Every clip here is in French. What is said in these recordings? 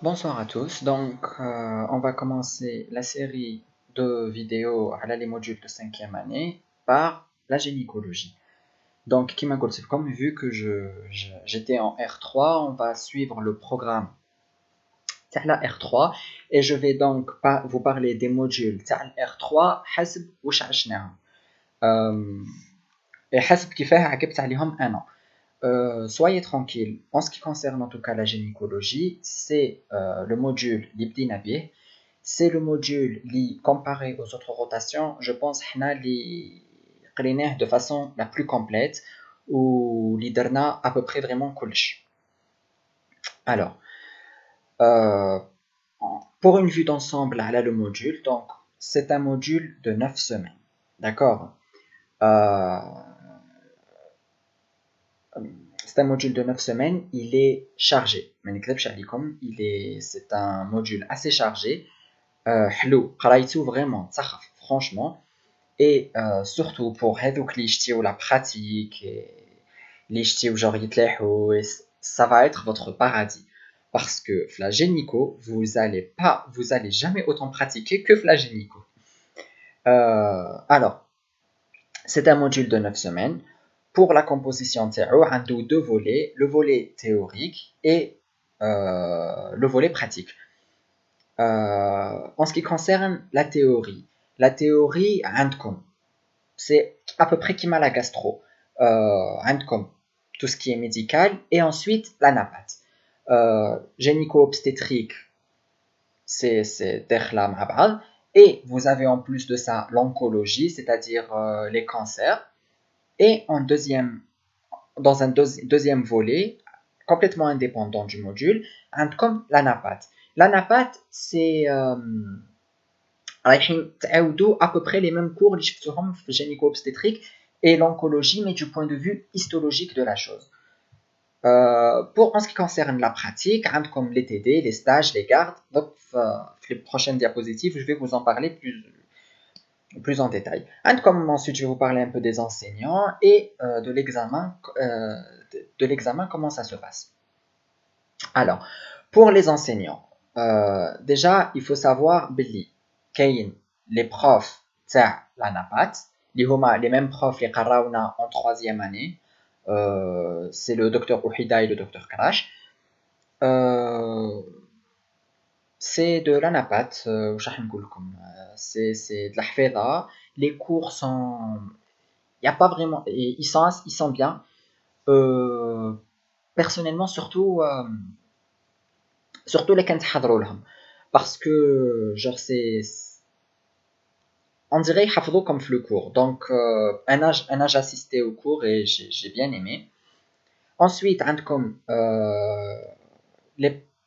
Bonsoir à tous. On va commencer la série de vidéos à les modules de cinquième année par la gynécologie. Donc, qui m'a comme vu que j'étais en R3, on va suivre le programme تاع la R3 et je vais donc vous parler des modules تاع R3 حسب واش عشناهم. حسب كيفاه عقبت عليهم انا. Soyez tranquille. En ce qui concerne en tout cas la gynécologie, c'est le module l'ibdinabih. C'est le module qui, comparé aux autres rotations, je pense que de façon la plus complète ou l'idrna à peu près vraiment kulch. Alors, euh, pour une vue d'ensemble, là le module, donc c'est un module de 9 semaines. D'accord. Euh, C'est un module de 9 semaines, il est chargé. C'est un module assez chargé. Hello, vraiment, franchement. Et surtout pour la pratique, et ça va être votre paradis. Parce que flagénico, vous allez jamais autant pratiquer que flagénico. Alors, c'est un module de 9 semaines. Pour la composition تاعو عنده deux volets, le volet théorique et le volet pratique. En ce qui concerne la théorie عندكم c'est à peu près comme la gastro. عندكم tout ce qui est médical et ensuite la napat. Gynéco-obstétrique c'est داخله مع بعض et vous avez en plus de ça l'oncologie, c'est-à-dire les cancers. Et dans un deuxième volet, complètement indépendant du module, comme la NAPAT. La NAPAT, c'est à peu près les mêmes cours que gynéco-obstétrique et l'oncologie, mais du point de vue histologique de la chose. En ce qui concerne la pratique, comme les TD, les stages, les gardes, donc, les prochaines diapositives, je vais vous en parler plus en détail. Comme ensuite, je vais vous parler un peu des enseignants et de l'examen, comment ça se passe. Alors, pour les enseignants, déjà, il faut savoir Billy, Kayin, les profs, la NAPAT, les mêmes profs, les Karauna en troisième année, c'est le docteur Ouhida et le docteur Karash. C'est de l'anapat, c'est de la hafeda. Les cours sont, il y a pas vraiment, ils sont bien. Euh, Personnellement, surtout les كنت حضروا لهم, parce que genre on dirait حفظوا comme le cours. Donc un âge assisté au cours et j'ai bien aimé. Ensuite, عندكم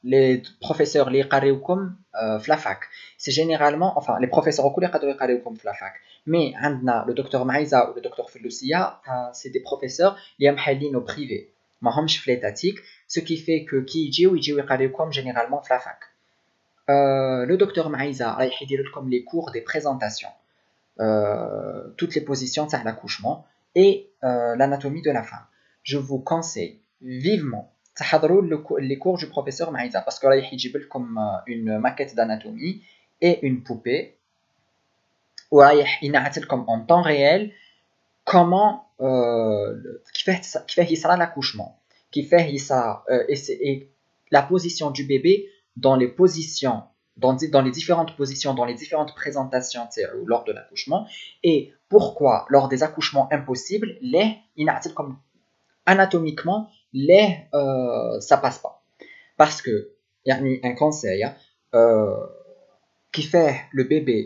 les professeurs les قاريوكم في la fac. C'est généralement, enfin les professeurs au cours يقدروا يقاريوكم في la fac. Mais عندنا le docteur Maïza ou le docteur Filousia, c'est des professeurs اللي محالين au privé. ماهمش في l'étatique, ce qui fait que كي يجيو يقاريوكم généralement في la fac. Le docteur Maïza رايح يدير لكم les cours des présentations. Toutes les positions de l'accouchement et l'anatomie de la femme. Je vous conseille vivement les cours du professeur Maïza parce que là, il y a comme une maquette d'anatomie et une poupée où il y a comme en temps réel comment qui fait l'accouchement, qui fait et la position du bébé dans les positions dans les différentes positions, dans les différentes présentations lors de l'accouchement, et pourquoi lors des accouchements impossibles, comme anatomiquement, ça passe pas. Parce que il y a un conseil qui fait le bébé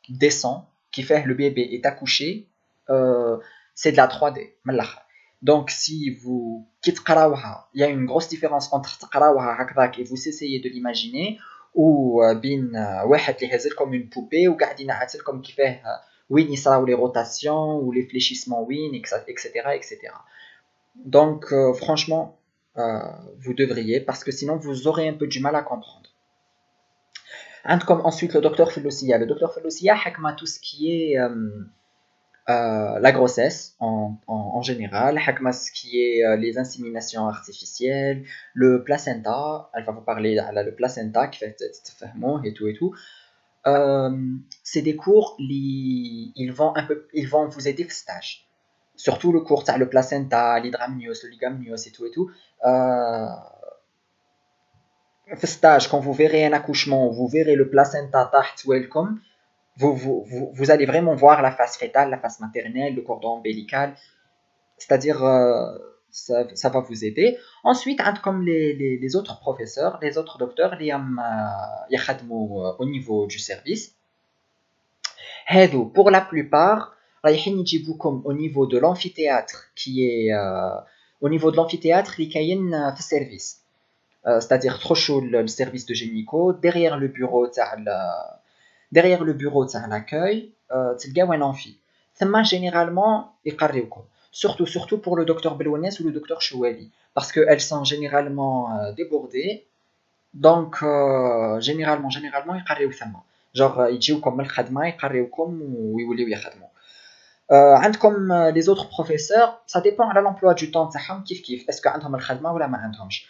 descend, qui fait le bébé est accouché, c'est de la 3D. Donc si vous quittez il y a une grosse différence entre et vous essayez de l'imaginer ou bin واحد اللي هازل comme une poupée ou قاعد ينعس comme qui fait وين يصراو les rotations ou les fléchissements وين etc. Donc franchement vous devriez parce que sinon vous aurez un peu du mal à comprendre. Comme ensuite le docteur Filousia. Le docteur Filousia حكمه tout ce qui est la grossesse en général, ce qui est les inséminations artificielles, le placenta, elle va vous parler de le placenta qui fait et tout et tout. C'est des cours, ils vont vous aider au stage. Surtout le cours, le placenta, l'hydramnios, le ligamnios et tout et tout. Le stage, quand vous verrez un accouchement, vous verrez le placenta taht welcome, vous allez vraiment voir la phase fétale, la phase maternelle, le cordon ombilical, c'est-à-dire ça va vous aider. Ensuite, comme les autres professeurs, les autres docteurs, au niveau du service, pour la plupart, au niveau de l'amphithéâtre qui est au niveau de l'amphithéâtre qui est في service. C'est-à-dire trop chaud le service de gynéco derrière le bureau تاع l'accueil تلقاو un amphi ثم généralement يقريوكم surtout pour le docteur Belounes ou le docteur Chouali parce que elles sont généralement débordées donc généralement يقريو ثم genre يجيوكم من الخدمه يقريوكم ويوليو يخدموا عندكم les autres professeurs ça dépend على l'emploi du temps تاعهم كيف est-ce que عندهم الخدمه ولا ما عندهمش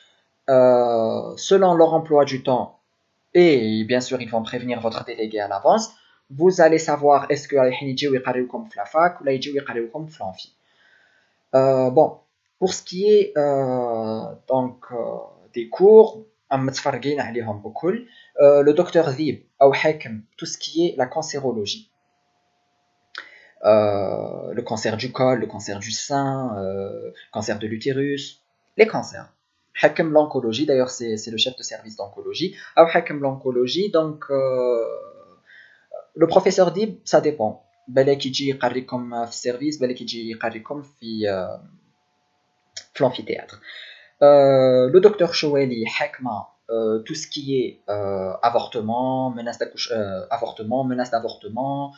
selon leur emploi du temps et bien sûr ils vont prévenir votre délégué à l'avance vous allez savoir est-ce que رايحين يجيو يقريوكم في la fac ولا يجيو يقريوكم في l'amphi. Bon pour ce qui est donc des cours متفرقين عليهم بكل le docteur ذيب أو حاكم tout ce qui est la cancérologie, le cancer du col, le cancer du sein, cancer de l'utérus, les cancers. Hakem l'oncologie, d'ailleurs c'est le chef de service d'oncologie. Ou Hakem l'oncologie, donc le professeur dit ça dépend. بالك يجي يقريكم في السيرفيس بالك يجي يقريكم في l'amphithéâtre. Le docteur Choueli حكمة tout ce qui est avortement, menace d'avortement,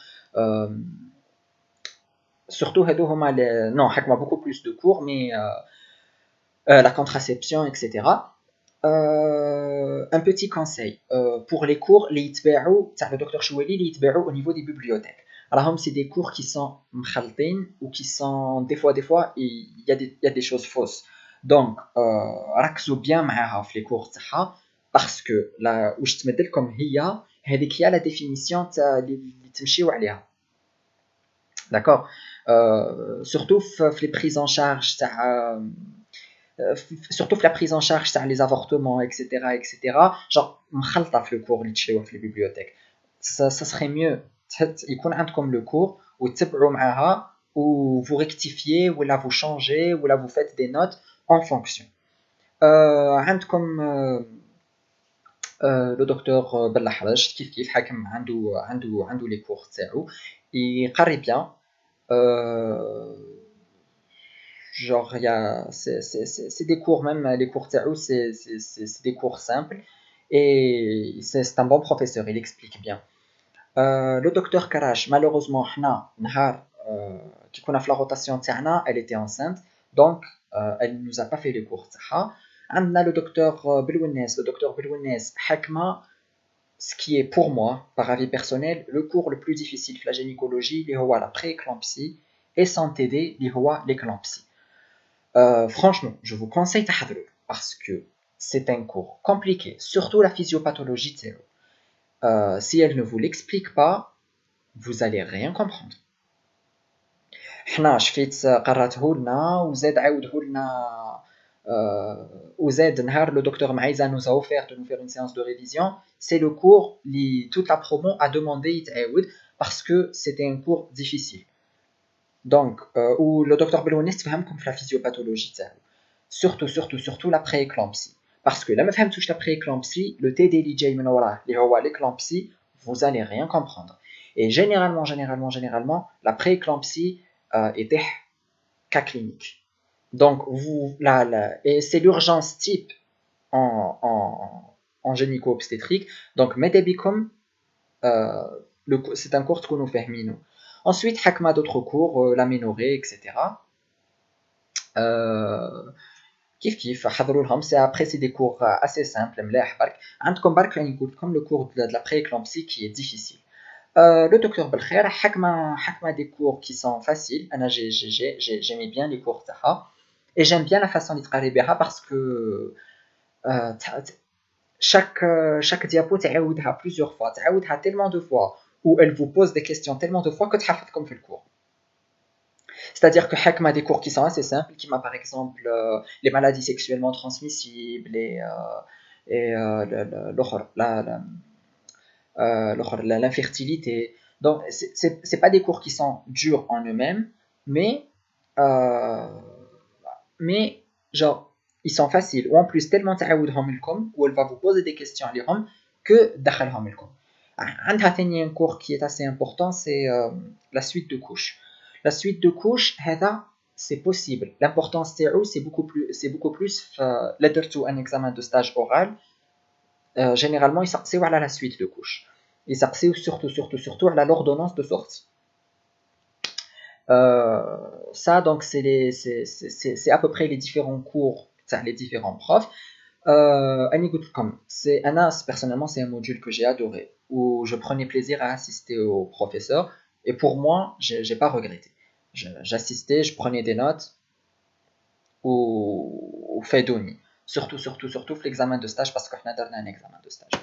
surtout non حكمة beaucoup plus de cours mais la contraception, etc. Un petit conseil pour les cours, le docteur Choueli, les au niveau des bibliothèques. Alors, c'est des cours qui sont mkhaltin ou qui sont des fois, il y a des choses fausses. Donc, ركزوا bien معاها في les cours تاعها parce que là où je te mets comme هي هذيك هي la définition اللي تمشيو عليها. D'accord. Surtout les prises en charge surtout la prise en charge les avortements etc. genre مخلطة في le cours اللي تشريوه في les bibliothèques ça serait mieux يكون عندكم le cours وتتبعوا معاها ou vous rectifiez ou là vous changez ou là vous faites des notes en fonction عندكم le docteur بلا حرج كيف حاكم عنده les cours تاعو يقري bien genre c'est des cours même les cours تاعو c'est des cours simples et c'est un bon professeur il explique bien le docteur Karash malheureusement حنا نهار كي كنا في la rotation تاعنا elle était enceinte donc elle nous a pas fait les cours تاعها عندنا le docteur Belounes حكمة ce qui est pour moi par avis personnel le cours le plus difficile في la gynécologie اللي هو la pré-éclampsie et sans t'aider اللي هو l'éclampsie. Franchement, je vous conseille تحضروا parce que c'est un cours compliqué, surtout la physiopathologie. Si elle ne vous l'explique pas, vous allez rien comprendre. حنا شفيت قراته لنا وزاد عاوده لنا وزاد نهار le docteur Maïza nous a offert de nous faire une séance de révision. C'est le cours اللي toute la promo a demandé يتعاود parce que c'était un cours difficile. Donc, où le docteur Belounes فهمكم في la physiopathologie تاعو. Surtout la pré-éclampsie. Parce que là, ما فهمتوش la pré-éclampsie, le TD اللي جاي من وراه اللي هو l'éclampsie, vous allez rien comprendre. Et généralement, la pré-éclampsie est cas clinique. Donc, et c'est l'urgence type en gynéco-obstétrique. Donc, mettez-bikum, c'est un cours que nous faisons. Ensuite, حكمة d'autres cours, l'aménorrhée, etc. كيف حضروا لهم après c'est des cours assez simples ملاح برك عندكم برك يعني نقول لكم le cours de la pré-éclampsie qui est difficile Le docteur بالخير حكمة des cours qui sont faciles. أنا j'aimais bien les cours تاعها et j'aime bien la façon اللي تقري بها parce que chaque diapo تعاودها plusieurs fois, تعاودها tellement de fois où elle vous pose des questions tellement de fois que تحفظكم في الcours. C'est-à-dire que حكمة des cours qui sont assez simples, qui m'a par exemple les maladies sexuellement transmissibles et l'autre, l'infertilité. Donc, c'est pas des cours qui sont durs en eux-mêmes, mais, euh, mais genre, ils sont faciles. Ou en plus, tellement تعاودهم لكم, où elle va vous poser des questions عليهم, que دخلهم لكم. عندها ثاني un cours qui est assez important, c'est la suite de couches. La suite de couches, هذا c'est possible. L'importance تاعو c'est beaucoup plus là درتو un examen de stage oral. Généralement, ils s'axent à la suite de couches. Ils s'axent surtout à l'ordonnance de sortie. Ça, donc, c'est à peu près les différents cours, les différents profs. Personnellement, c'est un module que j'ai adoré, où je prenais plaisir à assister aux professeurs. Et pour moi, j'ai pas regretté. J'assistais, je prenais des notes au fait d'ONI. Surtout l'examen de stage, parce qu'on a donné un examen de stage.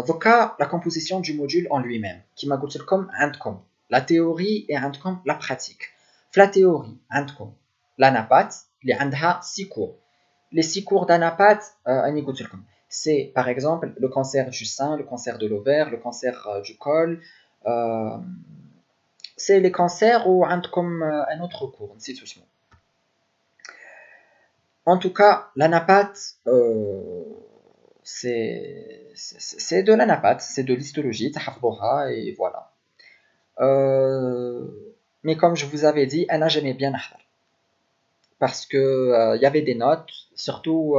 Donc, la composition du module en lui-même, qui m'a dit comme عندكم la théorie et عندكم la pratique. La théorie, عندكم l'anapath, اللي عندها 6 cours. Les 6 cours d'anapath, c'est par exemple le cancer du sein, le cancer de l'ovaire, le cancer du col. C'est les cancers ou عندكم un autre cours, نسيت اسمه. En tout cas, l'anapath, c'est de l'anapath, c'est de l'histologie, تحفظوها et voilà. Mais comme je vous avais dit, أنا j'aimais bien نحضر. Parce que y avait des notes, surtout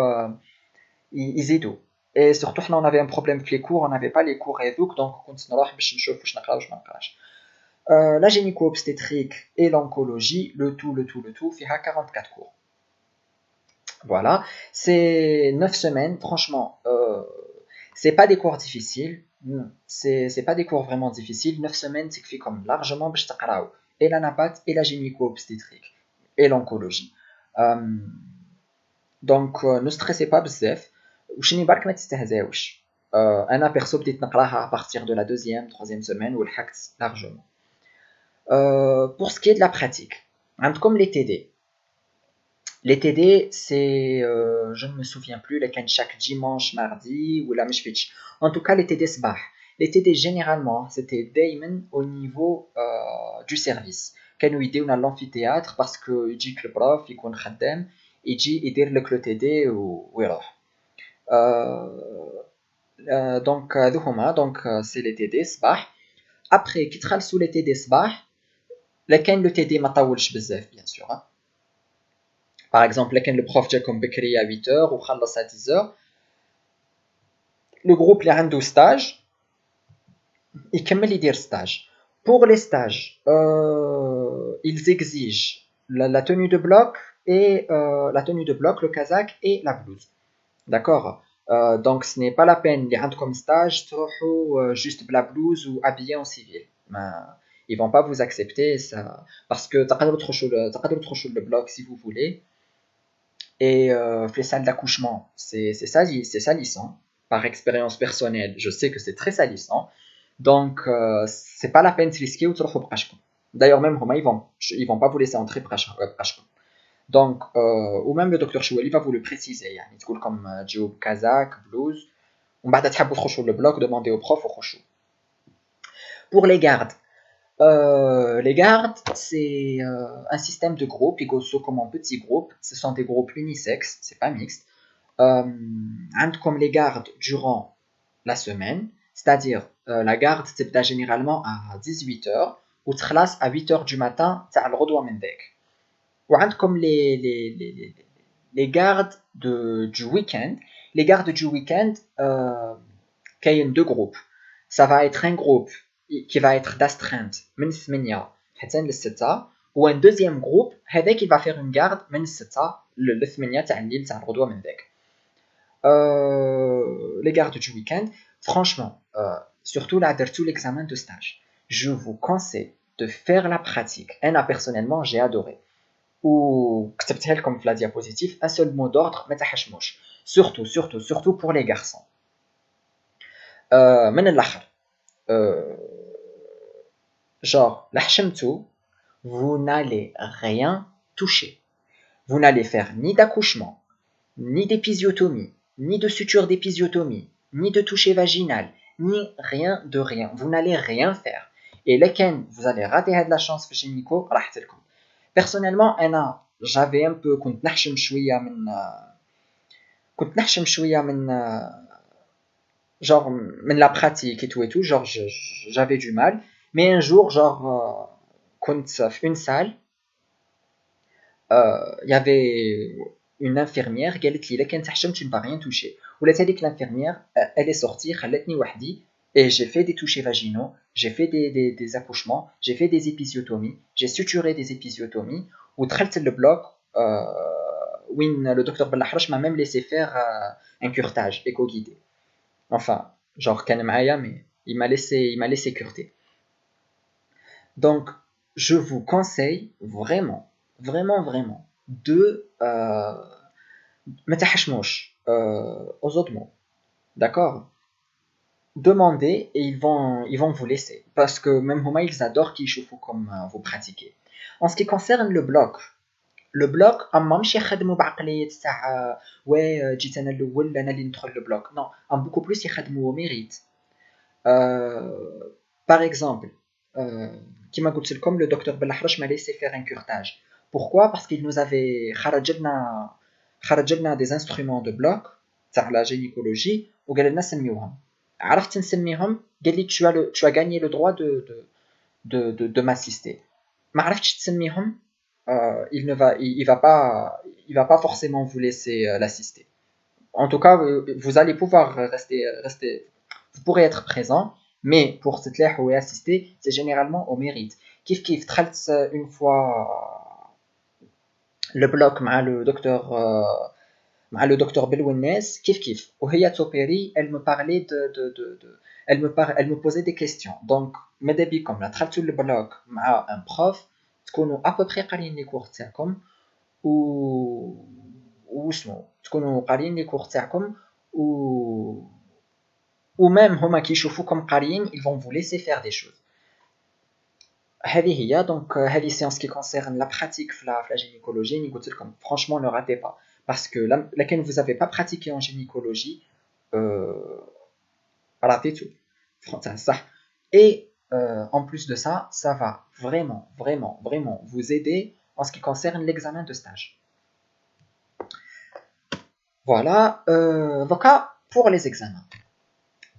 ils aident. Et surtout on avait un problème avec les cours, on n'avait pas les cours et donc كنت نروح باش نشوف واش نقرا واش ما نقراش. La gynéco-obstétrique et l'oncologie, le tout, فيها 44 cours. Voilà, c'est 9 semaines, franchement, c'est pas des cours difficiles, c'est pas des cours vraiment difficiles, 9 semaines c'est comme largement باش تقراو et l'anapath et la gynéco-obstétrique et l'oncologie. Donc ne stressez pas بزاف وشني برك ما تستهزاوش. انا perso بديت نقراها à partir de la deuxième, troisième semaine ولحقت largement. Pour ce qui est de la pratique, عندكم les TD. Les TD, c'est, je ne me souviens plus, lesquels chaque dimanche, mardi, ou la mishfitch. En tout cas, les TD sbah. Les TD, généralement, c'était daimon au niveau du service. Quand nous idée, on a l'amphithéâtre parce que il dit que le prof, il connaît khaddam, il dit, il dit le TD ou alors. Donc, c'est les TD sbah. Après, qui travaille sous les TD sbah, lesquels le TD ma tawulsh bzaf, bien sûr. Hein. Par exemple, quand le prof جاكم بكري à 8h ou خلص à 10h, le groupe اللي عنده stage يكمل يدير stage. Pour les stages, ils exigent la tenue de bloc et la tenue de bloc, le casaque et la blouse. D'accord. Donc ce n'est pas la peine اللي عندكم stage تروحوا juste بلا blouse ou habillé en civil. Ils vont pas vous accepter ça parce que تقدروا تخشوا le bloc si vous voulez. Et les salles d'accouchement, c'est salissant. Par expérience personnelle, je sais que c'est très salissant. Donc, c'est pas la peine de se risquer ou de faire prachko. D'ailleurs, même ils vont pas vous laisser entrer prachko. Donc, ou même le docteur Choueli va vous le préciser. Il dit comme job, kazak, blouse. On va t'attraper le bloc, demander au prof au chou. Pour les gardes, c'est un système de groupes, égaux comme en petits groupes. Ce sont des groupes unisexes, c'est pas mixte. Comme les gardes durant la semaine, c'est-à-dire la garde c'est généralement à 18h ou تخلص à 8h du matin, تاع الغدوة من داك. وعندكم les gardes du week-end. Les gardes du week-end, كاين deux groupes. Ça va être un groupe qui va être d'astreinte من 8 حتى ل6 ou un deuxième groupe هذاك qui va faire une garde من 6 ل8 تاع الليل تاع الغدوة من داك. Les gardes du week-end, franchement, surtout là tout l'examen de stage, je vous conseille de faire la pratique. Moi personnellement j'ai adoré. Ou كتبتها لكم في la diapositive, un seul mot d'ordre, ما تحشموش. Surtout pour les garçons. من الآخر, genre, la حشمتو, vous n'allez rien toucher. Vous n'allez faire ni d'accouchement, ni d'épisiotomie, ni de suture d'épisiotomie, ni de toucher vaginal, ni rien de rien. Vous n'allez rien faire. Et lequel vous allez rater de la chance في gynéco, راحت لكم. Personnellement, j'avais un peu كنت نحشم شوية من genre من la pratique et tout, genre j'avais du mal. Mais un jour, genre كنت في une salle, il y avait une infirmière qui قالت لي الا كان تحشم tu ne vas rien toucher. ولات هذيك l'infirmière, elle est sortie خلتني وحدي et j'ai fait des touchés vaginaux, j'ai fait des accouchements, j'ai fait des épisiotomies, j'ai suturé des épisiotomies ودخلت le bloc où le docteur Belahrach m'a même laissé faire un curtage éco-guidé. Enfin, genre كان معايا mais il m'a laissé curter. Donc je vous conseille vraiment de ما تحشموش aux autres mots, d'accord? Demandez et ils vont vous laisser parce que même huma ils adorent qu'ils يشوفوا comme vous pratiquez. En ce qui concerne le bloc اما مش يخدموا بعقليه تاع وي جيت انا الاول انا اللي ندخل le bloc. Non, ام beaucoup plus يخدموا au mérite. Par exemple, كما قلت لكم le docteur Belahrach m'a laissé faire un curtage. Pourquoi? Parce qu'il nous avait خرج لنا des instruments de bloc تاع la gynécologie وقال لنا سميوهم. عرفت نسميهم قال لي tu as gagné le droit de m'assister. ما عرفتش تسميهم, il va pas forcément vous laisser l'assister. En tout cas, vous allez pouvoir rester, vous pourrez être présent, mais pour se تلاح ou assister, c'est généralement au mérite. كيف دخلت une fois le bloc مع le docteur Belouennès, كيف وهي توبيري, elle me parlait elle me posait des questions. Donc ماذا بكم لا دخلتوا البلوك مع un prof تكونوا à peu près قاريين لي كور تاعكم وشنو تكونوا قاريين لي كور تاعكم وميم هما كيشوفوكم قاريين ils vont vous laisser faire des choses. هذه هي donc هذه séance qui concerne la pratique في la gynécologie. ني قلت لكم franchement ne ratez pas parce que laquelle vous avez pas pratiqué en gynécologie ratez tout. Ça. Et en plus de ça, ça va vraiment vous aider en ce qui concerne l'examen de stage. Voilà, donc pour les examens.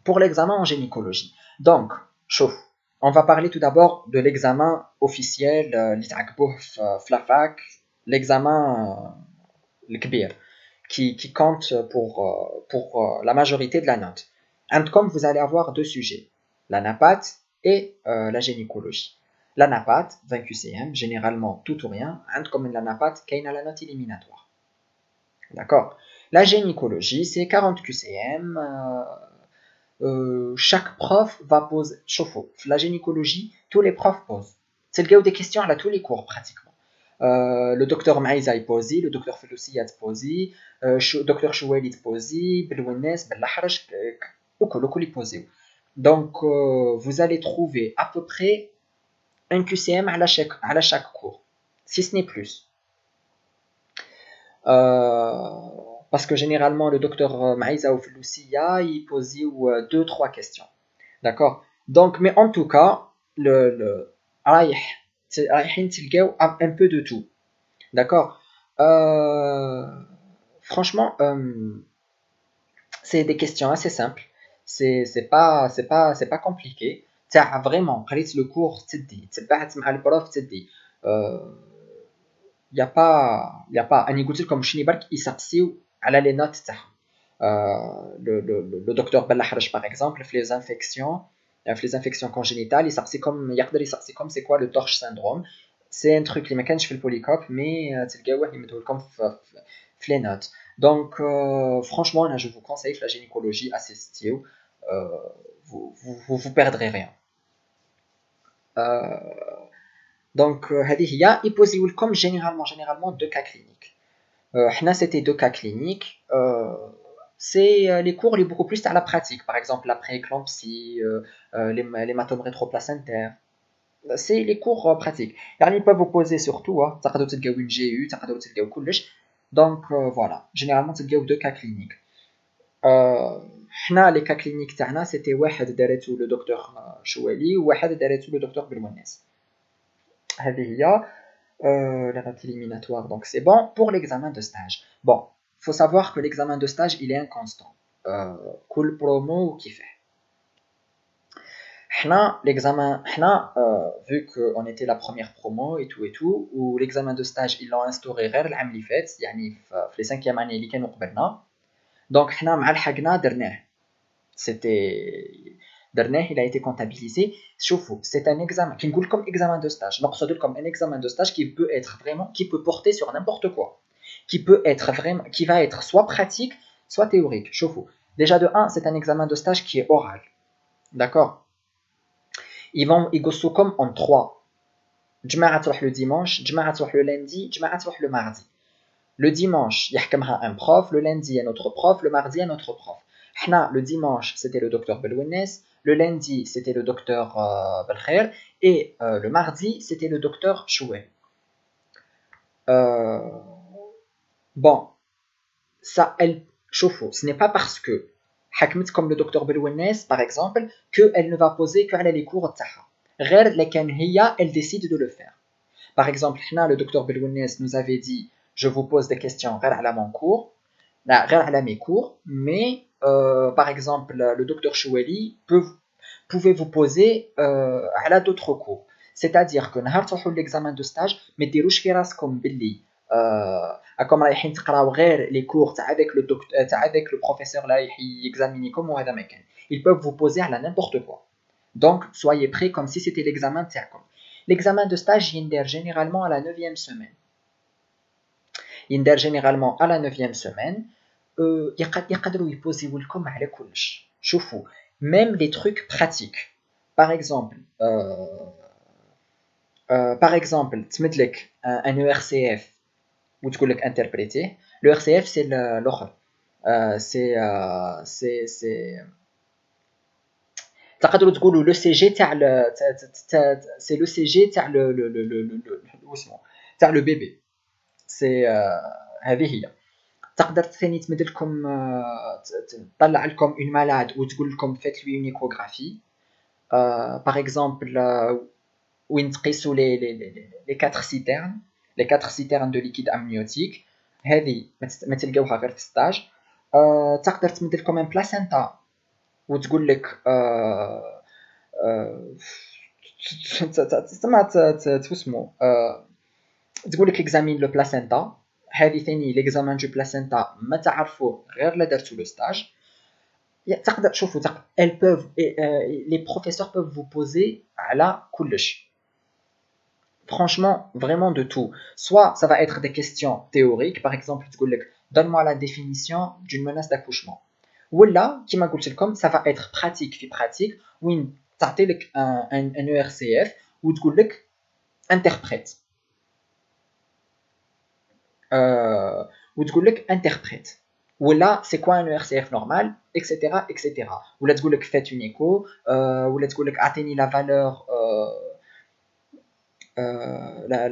Pour l'examen en gynécologie. Donc, chauffe. On va parler tout d'abord de l'examen officiel, FLAFAC, l'examen qui compte pour la majorité de la note. Et comme vous allez avoir deux sujets, la NAPAT et la gynécologie. La NAPAT, 20 QCM, généralement tout ou rien, et comme la NAPAT, qui a la note éliminatoire. D'accord? La gynécologie, c'est 40 QCM. Chaque prof va poser. Chauffe. La gynécologie, tous les profs posent. C'est le des questions à tous les cours pratiquement. Le docteur Maïza pose, le docteur Feloussia pose, le docteur Choueli pose, Belouennès, Belahrach, Okolo pose. Donc vous allez trouver à peu près un QCM à chaque cours, si ce n'est plus. Parce que généralement le docteur Maïza ou Feloussia il pose 2-3 questions. D'accord? Donc, mais en tout cas, un peu de tout. D'accord? Franchement, c'est des questions assez simples. C'est pas compliqué. Vraiment, قريت le cours تدي تبعت مع البروف تدي. Il y a pas أنا قلت لكم شني برك يسقسيو على les notes تاعهم. Le docteur Belahrach par exemple في les infections congénitales يقدر يسقسي comme c'est quoi le torche syndrome. C'est un truc اللي ما كانش في البوليكوب mais تلقاوه يمدوه لكم في les notes. Donc franchement là je vous conseille la gynécologie assistée. vous perdrez rien. Donc هذه هي يبوزيو لكم généralement deux cas cliniques. C'était deux cas cliniques. C'est les cours les beaucoup plus à la pratique, par exemple la prééclampsie, l'hématome rétroplacentaire. C'est les cours pratiques. Ils peuvent vous poser surtout, تقدروا تلقاو une GU, تقدروا تلقاو كلش. Donc voilà, généralement تلقاو deux cas cliniques. حنا les cas cliniques تاعنا c'était واحد دارته le docteur شوالي وواحد دارته le docteur بالوناس. هذه هي la note éliminatoire, donc c'est bon pour l'examen de stage. Bon, il faut savoir que l'examen de stage il est inconstant. Cool promo ou qui fait. L'examen, vu qu'on était la première promo et tout, où l'examen de stage ils l'ont instauré l'année اللي فات, يعني في les 5e année اللي كانوا قبلنا. Donc حنا مع الحقنا درناه. C'était dernier, il a été comptabilisé. شوفوا, c'est un examen qui نقول comme examen de stage. نقصد comme un examen de stage qui peut être vraiment, qui peut porter sur n'importe quoi, qui peut être vraiment, qui va être soit pratique, soit théorique. شوفوا, déjà de 1, c'est un examen de stage qui est oral, d'accord. Ils يقصوا comme en 3. جماعة تروح le dimanche, جماعة تروح le lundi, جماعة تروح le mardi. Le dimanche, يحكمها un prof, le lundi un autre prof, le mardi un autre prof. Le dimanche, c'était le docteur Belouines, le lundi, c'était le docteur Belkhair, et le mardi, c'était le docteur Chouet. Bon, ça, ce n'est pas parce que, comme le docteur Belouines, par exemple, qu'elle ne va poser que les cours de Taha. Elle décide de le faire. Par exemple, le docteur Belouines nous avait dit, je vous pose des questions à mon cours, à mes cours, mais par exemple, le docteur Choueli pouvait vous poser à d'autres cours. C'est-à-dire que l'examen de stage, mais des rouges comme Billy, comme les cours avec le docteur, avec le professeur là, il examine comme ils peuvent vous poser à n'importe quoi. Donc, soyez prêts comme si c'était l'examen de l'examen de stage, il est généralement à la 9e semaine. Généralement à la 9e semaine. يقدروا يبوزيو لكم على كلش. شوفوا, même les trucs pratiques. Par exemple, تمد لك un ERCF وتقول لك interpréter. Le RCF c'est l'autre. C'est تقدروا تقولوا le CG تاع c'est le CG تاع تاع le bébé. C'est هذه هي. تقدر ثاني تمد لكم تطلع لكم une malade وتقول لكم faites lui une échographie. Par exemple, وين تقيسوا les 4 citernes, les 4 citernes de liquide amniotique. هذه ما تلقاوها غير في ستاج. تقدر تمد لكم un placenta وتقول لك اسمه تقول لك examine le placenta. هذه ثاني l'examen du placenta ما تعرفوه غير لا درتو لو ستاج. تقدر شوفوا elles peuvent les professeurs peuvent vous poser على كلش. Franchement, vraiment de tout. Soit ça va être des questions théoriques, par exemple تقول لك donne-moi la définition d'une menace d'accouchement. ولا كيما قلت لكم ça va être pratique في pratique وين تعطي لك un ERCF وتقول لك interprète. وتقول لك interprète. ولا c'est quoi un ERCF normal, etc., etc. ولا تقول لك faites une écho, ولا تقول لك اعطيني la valeur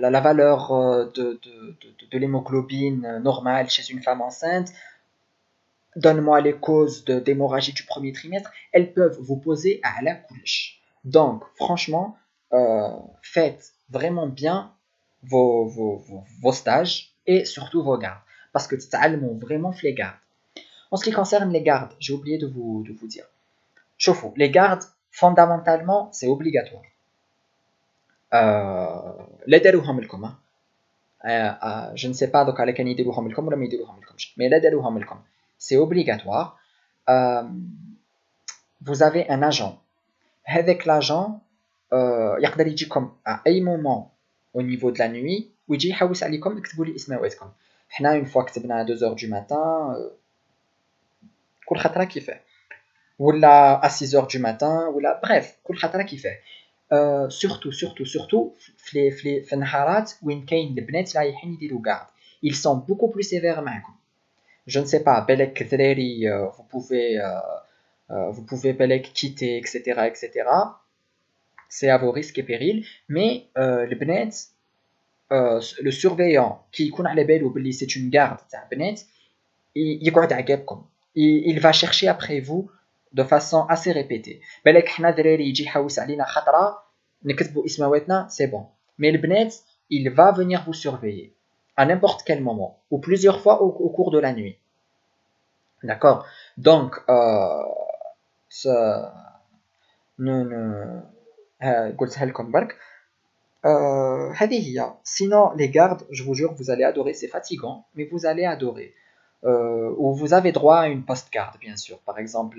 la valeur de l'hémoglobine normale chez une femme enceinte. Donne-moi les causes d'hémorragie du premier trimestre. Elles peuvent vous poser à la couche. Donc, franchement, faites vraiment bien vos stages et surtout vos gardes. Parce que tu t'allemand vraiment les gardes. En ce qui concerne les gardes, j'ai oublié de vous dire. Chauffez, les gardes, fondamentalement, c'est obligatoire. Les darouham elkom. Je ne sais pas donc à la canne darouham elkom ou la midarouham elkom. Mais les darouham elkom, c'est obligatoire. Vous avez un agent. Avec l'agent, يقدر يجيكم à أي moment au niveau de la nuit ويجي يحوس عليكم يكتبوا لي اسماواتكم. حنا une fois كتبنا à 2h du matin كل خطرة كيفاه. ولا à 6 heures du matin ولا bref كل خطرة كيفاه. surtout في النهارات وين كاين البنات رايحين يديروا garde, ils sont beaucoup plus sévères معكم. Je ne sais pas, بالك الدراري vous pouvez بالك quitter etc. C'est à vos risques et périls, mais البنات le surveillant qui يكون على باله باللي c'est une garde تاع بنات يقعد عقابكم, il va chercher après vous de façon assez répétée. بالك حنا دراري يجي يحوس علينا خطره نكتبوا اسماواتنا c'est bon, mais البنات il va venir vous surveiller à n'importe quel moment ou plusieurs fois au cours de la nuit, d'accord. Donc ce قلتها لكم برك. هذه هي. Sinon les gardes, je vous jure, vous allez adorer, c'est fatigant mais vous allez adorer. Ou vous avez droit à une post-garde bien sûr. Par exemple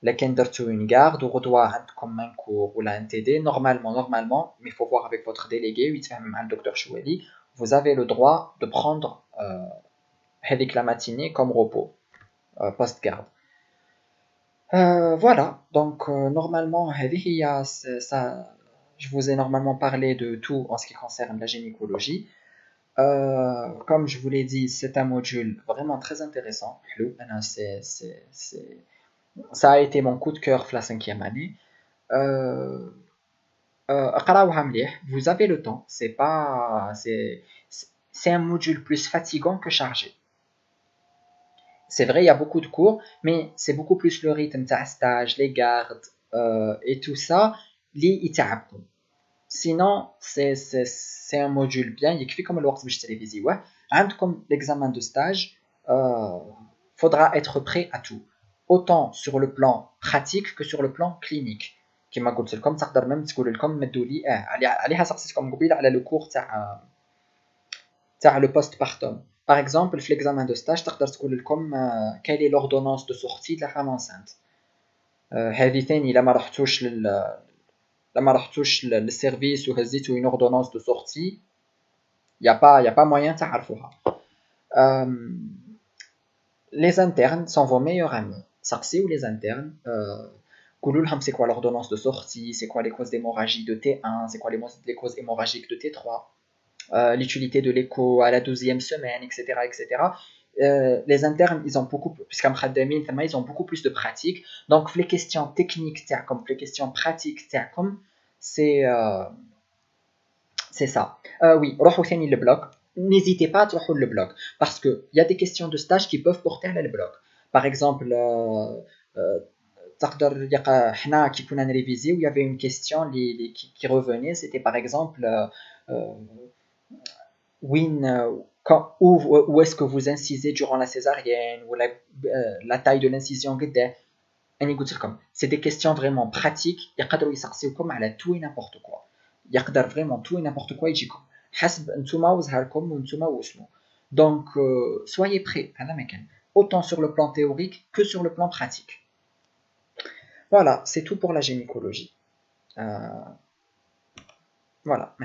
les كان درتو une garde وغدوة عندكم un cours ou un TD, normalement, mais il faut voir avec votre délégué ويتفاهم مع الدكتور شوالي, vous avez le droit de prendre هذيك la matinée comme repos post-garde. Voilà, donc normalement هذه هي ça. Je vous ai normalement parlé de tout en ce qui concerne la gynécologie. Comme je vous l'ai dit, c'est un module vraiment très intéressant. Ça a été mon coup de cœur pour la 5e année. اقراوها مليح, vous avez le temps. C'est un module plus fatigant que chargé. C'est vrai, il y a beaucoup de cours, mais c'est beaucoup plus le rythme تاع stage, les gardes et tout ça اللي يتعبكم. Sinon, c'est un module bien. يكفيكم الوقت باش تريفيزيوه. عندكم l'examen de stage, faudra être prêt à tout, autant sur le plan pratique que sur le plan clinique. كما قلت لكم تقدر même تقول لكم مدوا لي عليها سقسيتكم قبيله على لو كور تاع le postpartum. Par exemple, في l'examen de stage تقدر تقول لكم quelle est l'ordonnance de sortie de la femme enceinte. هذه ثاني الا ما رحتوش للسيرفيس وهزيتوا une ordonnance de sortie, il y a pas moyen تعرفوها. Les internes sont vos meilleurs amis. سقسيو les internes, قولوا لهم c'est quoi l'ordonnance de sortie, c'est quoi les causes d'hémorragie de T1, c'est quoi les causes hémorragiques de T3, l'utilité de l'écho à la 12e semaine, etc. Les internes, ils ont beaucoup, puisqu'en خدامين ثما, ils ont beaucoup plus de pratique. Donc les questions techniques تاعكم, les questions pratiques تاعكم, c'est ça. Oui, روحوا ثاني le bloc. N'hésitez pas à تروحوا le bloc parce que il y a des questions de stage qui peuvent porter à le bloc. Par exemple, تقدر حنا كي كنا نريفيزيو, il y avait une question qui revenait, c'était par exemple où est-ce que vous incisez durant la césarienne, ou la taille de l'incision قداه. أنا قلت لكم c'est des questions vraiment pratiques, يقدروا يسقسيوكم على tout et n'importe quoi. يقدر vraiment tout et n'importe quoi يجيكم حسب نتوما وزهركم ونتوما وشنو. Donc soyez prêts هذا ما كان, autant sur le plan théorique que sur le plan pratique. Voilà, c'est tout pour la gynécologie. Voilà.